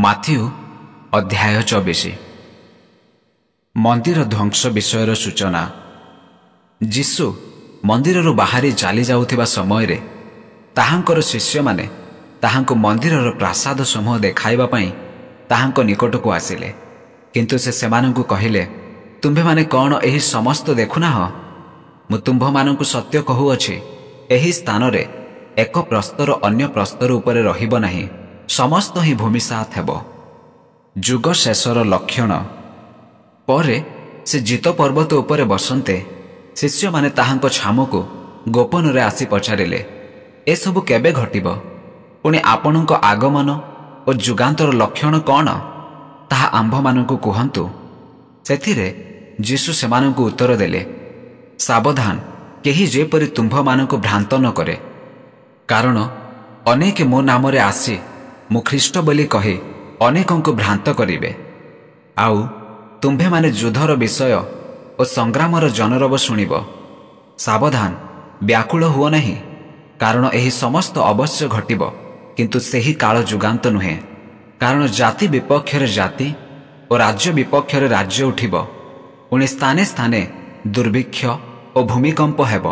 Matthew ଅଧ୍ୟାୟ 24। ମନ୍ଦିର ଧ୍ୱଂସ ବିଷୟର ସୂଚନା। ଯୀଶୁ ମନ୍ଦିରରୁ ବାହାରି ଚାଲି ଯାଉଥିବା ସମୟରେ ତାହାଙ୍କର ଶିଷ୍ୟମାନେ ତାହାଙ୍କୁ ମନ୍ଦିରର ପ୍ରାସାଦ ସମୂହ ଦେଖାଇବା ପାଇଁ ତାହାଙ୍କ ନିକଟକୁ ଆସିଲେ। କିନ୍ତୁ ସେ ସେମାନଙ୍କୁ କହିଲେ, ତୁମ୍ଭେମାନେ କ'ଣ ଏହି ସମସ୍ତ ଦେଖୁନାହଁ? ମୁଁ ତୁମ୍ଭମାନଙ୍କୁ ସତ୍ୟ କହୁଅଛି, ଏହି ସ୍ଥାନରେ ଏକ ପ୍ରସ୍ତର ଅନ୍ୟ ପ୍ରସ୍ତର ଉପରେ ରହିବ ନାହିଁ, ସମସ୍ତ ହିଁ ଭୂମିସାତ୍ ହେବ। ଯୁଗ ଶେଷର ଲକ୍ଷଣ। ପରେ ସେ ଜିତ ପର୍ବତ ଉପରେ ବସନ୍ତେ ଶିଷ୍ୟମାନେ ତାହାଙ୍କ ଛାମୁକୁ ଗୋପନରେ ଆସି ପଚାରିଲେ, ଏସବୁ କେବେ ଘଟିବ? ପୁଣି ଆପଣଙ୍କ ଆଗମନ ଓ ଯୁଗାନ୍ତର ଲକ୍ଷଣ କ'ଣ, ତାହା ଆମ୍ଭମାନଙ୍କୁ କୁହନ୍ତୁ। ସେଥିରେ ଯୀଶୁ ସେମାନଙ୍କୁ ଉତ୍ତର ଦେଲେ, ସାବଧାନ, କେହି ଯେପରି ତୁମ୍ଭମାନଙ୍କୁ ଭ୍ରାନ୍ତ ନ କରେ। କାରଣ ଅନେକ ମୋ ନାମରେ ଆସି ମୁଁ ଖ୍ରୀଷ୍ଟ ବୋଲି କହି ଅନେକଙ୍କୁ ଭ୍ରାନ୍ତ କରିବେ। ଆଉ ତୁମ୍ଭେମାନେ ଯୁଦ୍ଧର ବିଷୟ ଓ ସଂଗ୍ରାମର ଜନରବ ଶୁଣିବ। ସାବଧାନ, ବ୍ୟାକୁଳ ହୁଅ ନାହିଁ, କାରଣ ଏହି ସମସ୍ତ ଅବଶ୍ୟ ଘଟିବ, କିନ୍ତୁ ସେହି କାଳ ଯୁଗାନ୍ତ ନୁହେଁ। କାରଣ ଜାତି ବିପକ୍ଷରେ ଜାତି ଓ ରାଜ୍ୟ ବିପକ୍ଷରେ ରାଜ୍ୟ ଉଠିବ। ପୁଣି ସ୍ଥାନେ ସ୍ଥାନେ ଦୁର୍ଭିକ୍ଷ ଓ ଭୂମିକମ୍ପ ହେବ,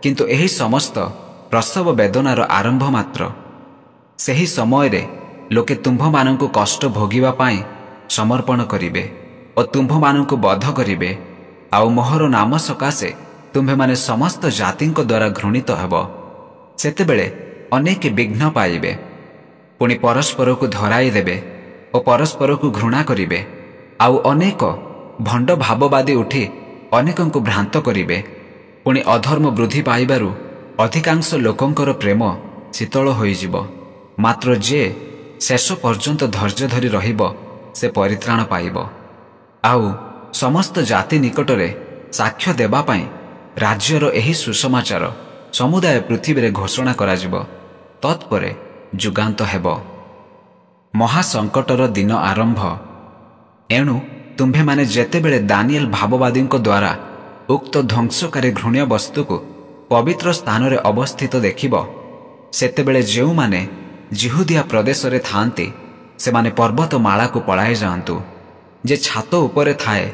କିନ୍ତୁ ଏହି ସମସ୍ତ ପ୍ରସବ ବେଦନାର ଆରମ୍ଭ ମାତ୍ର। ସେହି ସମୟରେ ଲୋକେ ତୁମ୍ଭମାନଙ୍କୁ କଷ୍ଟ ଭୋଗିବା ପାଇଁ ସମର୍ପଣ କରିବେ ଓ ତୁମ୍ଭମାନଙ୍କୁ ବଧ କରିବେ, ଆଉ ମୋହର ନାମ ସକାଶେ ତୁମ୍ଭେମାନେ ସମସ୍ତ ଜାତିଙ୍କ ଦ୍ୱାରା ଘୃଣିତ ହେବ। ସେତେବେଳେ ଅନେକ ବିଘ୍ନ ପାଇବେ, ପୁଣି ପରସ୍ପରକୁ ଧରାଇ ଦେବେ ଓ ପରସ୍ପରକୁ ଘୃଣା କରିବେ। ଆଉ ଅନେକ ଭଣ୍ଡ ଭାବବାଦୀ ଉଠି ଅନେକଙ୍କୁ ଭ୍ରାନ୍ତ କରିବେ। ପୁଣି ଅଧର୍ମ ବୃଦ୍ଧି ପାଇବାରୁ ଅଧିକାଂଶ ଲୋକଙ୍କର ପ୍ରେମ ଶୀତଳ ହୋଇଯିବ। ମାତ୍ର ଯେ ଶେଷ ପର୍ଯ୍ୟନ୍ତ ଧୈର୍ଯ୍ୟ ଧରି ରହିବ, ସେ ପରିତ୍ରାଣ ପାଇବ। ଆଉ ସମସ୍ତ ଜାତି ନିକଟରେ ସାକ୍ଷ୍ୟ ଦେବା ପାଇଁ ରାଜ୍ୟର ଏହି ସୁସମାଚାର ସମୁଦାୟ ପୃଥିବୀରେ ଘୋଷଣା କରାଯିବ। ତତ୍ପରେ ଯୁଗାନ୍ତ ହେବ। ମହାସଙ୍କଟର ଦିନ ଆରମ୍ଭ। ଏଣୁ ତୁମ୍ଭେମାନେ ଯେତେବେଳେ ଦାନିଏଲ ଭାବବାଦୀଙ୍କ ଦ୍ୱାରା ଉକ୍ତ ଧ୍ୱଂସକାରୀ ଘୃଣ୍ୟ ବସ୍ତୁକୁ ପବିତ୍ର ସ୍ଥାନରେ ଅବସ୍ଥିତ ଦେଖିବ, ସେତେବେଳେ ଯେଉଁମାନେ ଜିହୁଦିଆ ପ୍ରଦେଶରେ ଥାଆନ୍ତି ସେମାନେ ପର୍ବତମାଳାକୁ ପଳାଇ ଯାଆନ୍ତୁ। ଯେ ଛାତ ଉପରେ ଥାଏ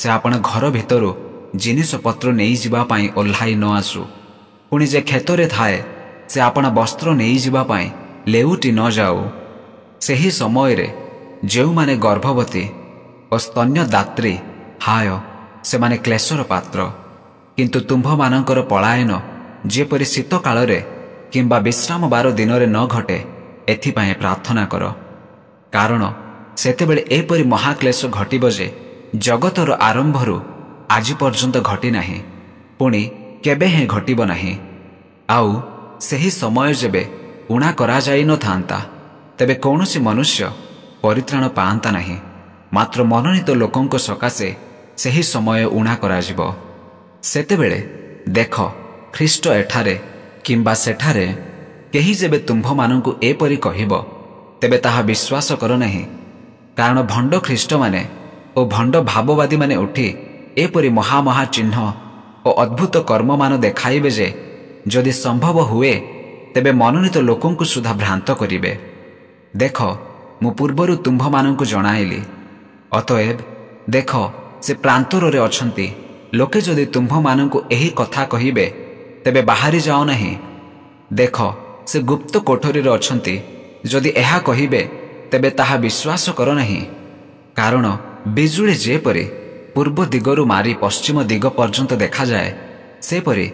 ସେ ଆପଣ ଘର ଭିତରୁ ଜିନିଷପତ୍ର ନେଇଯିବା ପାଇଁ ଓହ୍ଲାଇ ନ ଆସୁ। ପୁଣି ଯେ କ୍ଷେତରେ ଥାଏ ସେ ଆପଣା ବସ୍ତ୍ର ନେଇଯିବା ପାଇଁ ଲେଉଟି ନ ଯାଉ। ସେହି ସମୟରେ ଯେଉଁମାନେ ଗର୍ଭବତୀ ଓ ସ୍ତନ୍ୟଦାତ୍ରୀ, ହାୟ, ସେମାନେ କ୍ଲେଶର ପାତ୍ର। କିନ୍ତୁ ତୁମ୍ଭମାନଙ୍କର ପଳାୟନ ଯେପରି ଶୀତକାଳରେ କିମ୍ବା ବିଶ୍ରାମବାର ଦିନରେ ନ ଘଟେ, ଏଥିପାଇଁ ପ୍ରାର୍ଥନା କର। କାରଣ ସେତେବେଳେ ଏପରି ମହାକ୍ଲେଶ ଘଟିବ ଯେ ଜଗତର ଆରମ୍ଭରୁ ଆଜି ପର୍ଯ୍ୟନ୍ତ ଘଟି ନାହିଁ, ପୁଣି କେବେ ହେଁ ଘଟିବ ନାହିଁ। ଆଉ ସେହି ସମୟ ଯେବେ ଊଣା କରାଯାଇ ନଥାନ୍ତା, ତେବେ କୌଣସି ମନୁଷ୍ୟ ପରିତ୍ରାଣ ପାଆନ୍ତା ନାହିଁ। ମାତ୍ର ମନୋନୀତ ଲୋକଙ୍କ ସକାଶେ ସେହି ସମୟ ଊଣା କରାଯିବ। ସେତେବେଳେ ଦେଖ, ଖ୍ରୀଷ୍ଟ ଏଠାରେ କିମ୍ବା ସେଠାରେ। କେହି ଯେବେ ତୁମ୍ଭମାନଙ୍କୁ ଏପରି କହିବ, ତେବେ ତାହା ବିଶ୍ୱାସ କର ନାହିଁ। କାରଣ ଭଣ୍ଡ ଖ୍ରୀଷ୍ଟମାନେ ଓ ଭଣ୍ଡ ଭାବବାଦୀମାନେ ଉଠି ଏପରି ମହା ଚିହ୍ନ ଓ ଅଦ୍ଭୁତ କର୍ମମାନ ଦେଖାଇବେ ଯେ ଯଦି ସମ୍ଭବ ହୁଏ ତେବେ ମନୋନୀତ ଲୋକଙ୍କୁ ସୁଦ୍ଧା ଭ୍ରାନ୍ତ କରିବେ। ଦେଖ, ମୁଁ ପୂର୍ବରୁ ତୁମ୍ଭମାନଙ୍କୁ ଜଣାଇଲି। ଅତଏବ ଦେଖ, ସେ ପ୍ରାନ୍ତରରେ ଅଛନ୍ତି। ଲୋକେ ଯଦି ତୁମ୍ଭମାନଙ୍କୁ ଏହି କଥା କହିବେ, ତେବେ ବାହାରି ଯାଅ ନାହିଁ। ଦେଖ, ସେ ଗୁପ୍ତ କୋଠରୀରେ ଅଛନ୍ତି। ଯଦି ଏହା କହିବେ, ତେବେ ତାହା ବିଶ୍ୱାସ କର ନାହିଁ। କାରଣ ବିଜୁଳି ଯେପରି ପୂର୍ବ ଦିଗରୁ ମାରି ପଶ୍ଚିମ ଦିଗ ପର୍ଯ୍ୟନ୍ତ ଦେଖାଯାଏ, ସେପରି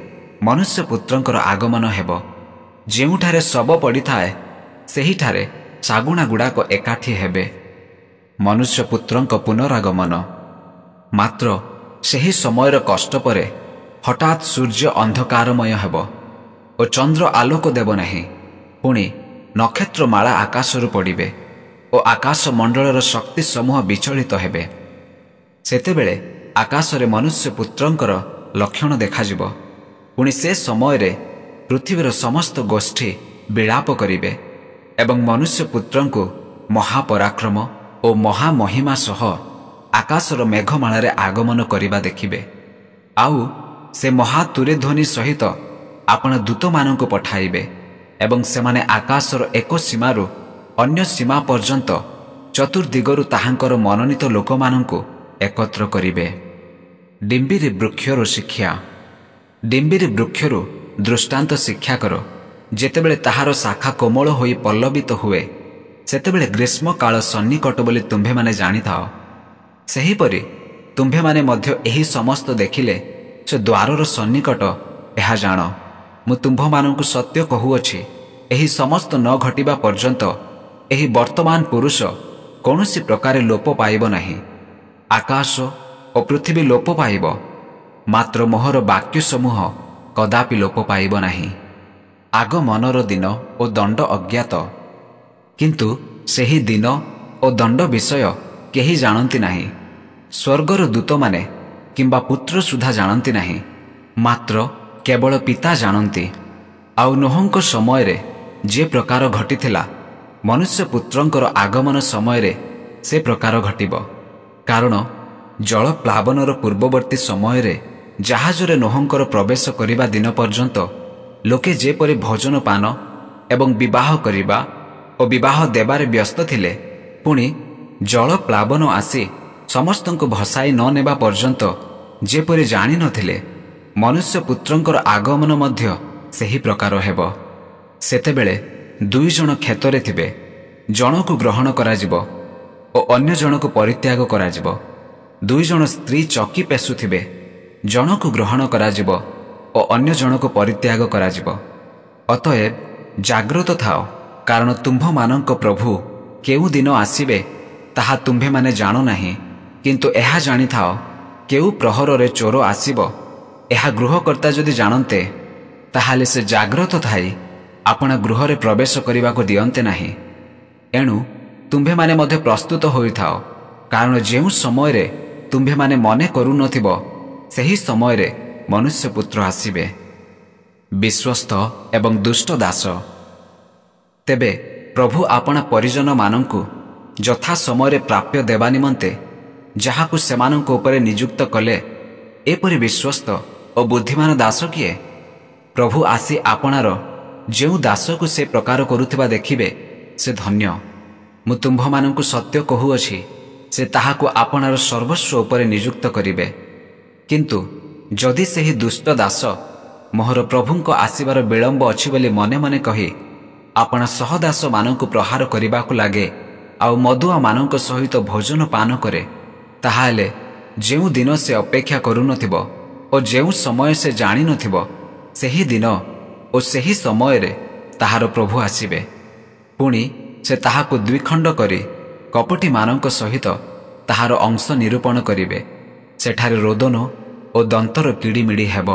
ମନୁଷ୍ୟପୁତ୍ରଙ୍କର ଆଗମନ ହେବ। ଯେଉଁଠାରେ ଶବ ପଡ଼ିଥାଏ ସେହିଠାରେ ଶାଗୁଣାଗୁଡ଼ାକ ଏକାଠି ହେବେ। ମନୁଷ୍ୟପୁତ୍ରଙ୍କ ପୁନରାଗମନ। ମାତ୍ର ସେହି ସମୟର କଷ୍ଟ ପରେ ହଠାତ୍ ସୂର୍ଯ୍ୟ ଅନ୍ଧକାରମୟ ହେବ ଓ ଚନ୍ଦ୍ର ଆଲୋକ ଦେବ ନାହିଁ। ପୁଣି ନକ୍ଷତ୍ରମାଳା ଆକାଶରୁ ପଡ଼ିବେ ଓ ଆକାଶ ମଣ୍ଡଳର ଶକ୍ତି ସମୂହ ବିଚଳିତ ହେବେ। ସେତେବେଳେ ଆକାଶରେ ମନୁଷ୍ୟପୁତ୍ରଙ୍କର ଲକ୍ଷଣ ଦେଖାଯିବ। ପୁଣି ସେ ସମୟରେ ପୃଥିବୀର ସମସ୍ତ ଗୋଷ୍ଠୀ ବିଳାପ କରିବେ ଏବଂ ମନୁଷ୍ୟପୁତ୍ରଙ୍କୁ ମହାପରାକ୍ରମ ଓ ମହାମହିମା ସହ ଆକାଶର ମେଘମାଳାରେ ଆଗମନ କରିବା ଦେଖିବେ। ଆଉ ସେ ମହାତୁରେଧ୍ୱନି ସହିତ ଆପଣ ଦୂତମାନଙ୍କୁ ପଠାଇବେ ଏବଂ ସେମାନେ ଆକାଶର ଏକ ସୀମାରୁ ଅନ୍ୟ ସୀମା ପର୍ଯ୍ୟନ୍ତ ଚତୁର୍ଦିଗରୁ ତାହାଙ୍କର ମନୋନୀତ ଲୋକମାନଙ୍କୁ ଏକତ୍ର କରିବେ। ଡିମ୍ବିରି ବୃକ୍ଷରୁ ଶିକ୍ଷା। ଡିମ୍ବିରି ବୃକ୍ଷରୁ ଦୃଷ୍ଟାନ୍ତ ଶିକ୍ଷା କର। ଯେତେବେଳେ ତାହାର ଶାଖା କୋମଳ ହୋଇ ପଲ୍ଲବିତ ହୁଏ, ସେତେବେଳେ ଗ୍ରୀଷ୍ମକାଳ ସନ୍ନିକଟ ବୋଲି ତୁମ୍ଭେମାନେ ଜାଣିଥାଅ। ସେହିପରି ତୁମ୍ଭେମାନେ ମଧ୍ୟ ଏହି ସମସ୍ତ ଦେଖିଲେ ସେ ଦ୍ୱାରର ସନ୍ନିକଟ ଏହା ଜାଣ। ମୁଁ ତୁମ୍ଭମାନଙ୍କୁ ସତ୍ୟ କହୁଅଛି, ଏହି ସମସ୍ତ ନ ଘଟିବା ପର୍ଯ୍ୟନ୍ତ ଏହି ବର୍ତ୍ତମାନ ପୁରୁଷ କୌଣସି ପ୍ରକାରେ ଲୋପ ପାଇବ ନାହିଁ। ଆକାଶ ଓ ପୃଥିବୀ ଲୋପ ପାଇବ, ମାତ୍ର ମୋହର ବାକ୍ୟ ସମୂହ କଦାପି ଲୋପ ପାଇବ ନାହିଁ। ଆଗମନର ଦିନ ଓ ଦଣ୍ଡ ଅଜ୍ଞାତ, କିନ୍ତୁ ସେହି ଦିନ ଓ ଦଣ୍ଡ ବିଷୟ କେହି ଜାଣନ୍ତି ନାହିଁ, ସ୍ୱର୍ଗର ଦୂତମାନେ କିମ୍ବା ପୁତ୍ର ସୁଦ୍ଧା ଜାଣନ୍ତି ନାହିଁ, ମାତ୍ର କେବଳ ପିତା ଜାଣନ୍ତି। ଆଉ ନୋହଙ୍କ ସମୟରେ ଯେ ପ୍ରକାର ଘଟିଥିଲା, ମନୁଷ୍ୟପୁତ୍ରଙ୍କର ଆଗମନ ସମୟରେ ସେ ପ୍ରକାର ଘଟିବ। କାରଣ ଜଳପ୍ଲାବନର ପୂର୍ବବର୍ତ୍ତୀ ସମୟରେ ଜାହାଜରେ ନୋହଙ୍କର ପ୍ରବେଶ କରିବା ଦିନ ପର୍ଯ୍ୟନ୍ତ ଲୋକେ ଯେପରି ଭୋଜନ ପାନ ଏବଂ ବିବାହ କରିବା ଓ ବିବାହ ଦେବାରେ ବ୍ୟସ୍ତ ଥିଲେ, ପୁଣି ଜଳପ୍ଲାବନ ଆସି ସମସ୍ତଙ୍କୁ ଭସାଇ ନ ନେବା ପର୍ଯ୍ୟନ୍ତ ଯେପରି ଜାଣିନଥିଲେ, ମନୁଷ୍ୟପୁତ୍ରଙ୍କର ଆଗମନ ମଧ୍ୟ ସେହି ପ୍ରକାର ହେବ। ସେତେବେଳେ 2 ଜଣ କ୍ଷେତରେ ଥିବେ, ଜଣକୁ ଗ୍ରହଣ କରାଯିବ ଓ ଅନ୍ୟ ଜଣକୁ ପରିତ୍ୟାଗ କରାଯିବ। 2 ଜଣ ସ୍ତ୍ରୀ ଚକି ପେଷୁଥିବେ, ଜଣକୁ ଗ୍ରହଣ କରାଯିବ ଓ ଅନ୍ୟ ଜଣକୁ ପରିତ୍ୟାଗ କରାଯିବ। ଅତଏବ ଜାଗ୍ରତ ଥାଅ, କାରଣ ତୁମ୍ଭମାନଙ୍କ ପ୍ରଭୁ କେଉଁ ଦିନ ଆସିବେ ତାହା ତୁମ୍ଭେମାନେ ଜାଣ ନାହିଁ। କିନ୍ତୁ ଏହା ଜାଣିଥାଅ, କେଉଁ ପ୍ରହରରେ ଚୋର ଆସିବ, ଏହା ଗୃହକର୍ତ୍ତା ଯଦି ଜାଣନ୍ତେ, ତାହେଲେ ସେ ଜାଗ୍ରତ ଥାଇ ଆପଣା ଗୃହରେ ପ୍ରବେଶ କରିବାକୁ ଦିଅନ୍ତେ ନାହିଁ। ଏଣୁ ତୁମ୍ଭେମାନେ ମଧ୍ୟ ପ୍ରସ୍ତୁତ ହୋଇଥାଅ, କାରଣ ଯେଉଁ ସମୟରେ ତୁମ୍ଭେମାନେ ମନେ କରୁନଥିବ, ସେହି ସମୟରେ ମନୁଷ୍ୟପୁତ୍ର ଆସିବେ। ବିଶ୍ୱସ୍ତ ଏବଂ ଦୁଷ୍ଟ ଦାସ। ତେବେ ପ୍ରଭୁ ଆପଣା ପରିଜନମାନଙ୍କୁ ଯଥା ସମୟରେ ପ୍ରାପ୍ୟ ଦେବା ନିମନ୍ତେ ଯାହାକୁ ସେମାନଙ୍କ ଉପରେ ନିଯୁକ୍ତ କଲେ, ଏପରି ବିଶ୍ୱସ୍ତ ଓ ବୁଦ୍ଧିମାନ ଦାସ କିଏ? ପ୍ରଭୁ ଆସି ଆପଣାର ଯେଉଁ ଦାସକୁ ସେ ପ୍ରକାର କରୁଥିବା ଦେଖିବେ, ସେ ଧନ୍ୟ। ମୁଁ ତୁମ୍ଭମାନଙ୍କୁ ସତ୍ୟ କହୁଅଛି, ସେ ତାହାକୁ ଆପଣାର ସର୍ବସ୍ୱ ଉପରେ ନିଯୁକ୍ତ କରିବେ। କିନ୍ତୁ ଯଦି ସେହି ଦୁଷ୍ଟ ଦାସ ମୋହର ପ୍ରଭୁଙ୍କ ଆସିବାର ବିଳମ୍ବ ଅଛି ବୋଲି ମନେ ମନେ କହି ଆପଣା ସହଦାସମାନଙ୍କୁ ପ୍ରହାର କରିବାକୁ ଲାଗେ ଆଉ ମଦୁଆମାନଙ୍କ ସହିତ ଭୋଜନ ପାନ କରେ, ତାହାହେଲେ ଯେଉଁ ଦିନ ସେ ଅପେକ୍ଷା କରୁନଥିବ ଓ ଯେଉଁ ସମୟ ସେ ଜାଣିନଥିବ, ସେହି ଦିନ ଓ ସେହି ସମୟରେ ତାହାର ପ୍ରଭୁ ଆସିବେ। ପୁଣି ସେ ତାହାକୁ 2 ଖଣ୍ଡ କରି କପଟୀମାନଙ୍କ ସହିତ ତାହାର ଅଂଶ ନିରୂପଣ କରିବେ। ସେଠାରେ ରୋଦନ ଓ ଦନ୍ତର କିଡ଼ିମିଡ଼ି ହେବ।